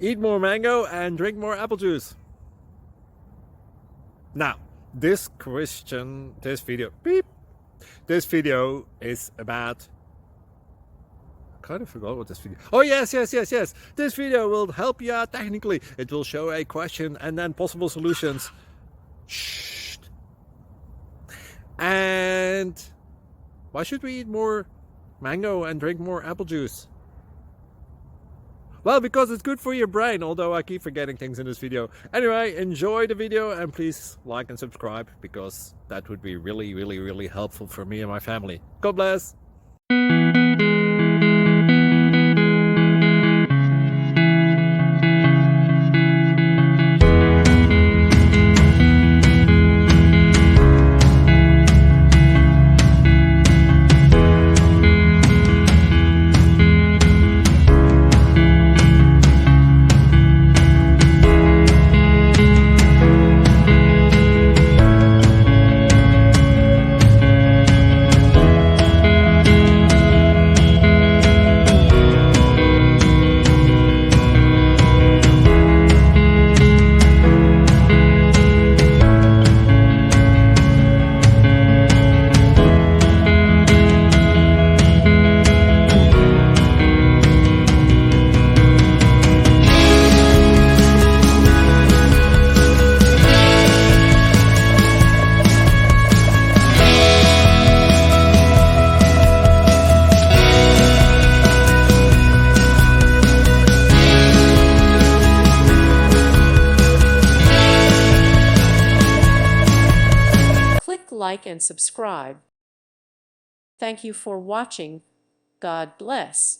Eat more mango and drink more apple juice. Now, this video is about... I kind of forgot what this video... Oh, yes. This video will help you out technically. It will show a question and then possible solutions. Shh. And why should we eat more mango and drink more apple juice? Well, because it's good for your brain, although I keep forgetting things in this video. Anyway, enjoy the video and please like and subscribe, because that would be really helpful for me and my family. God bless! Like and subscribe. Thank you for watching. God bless.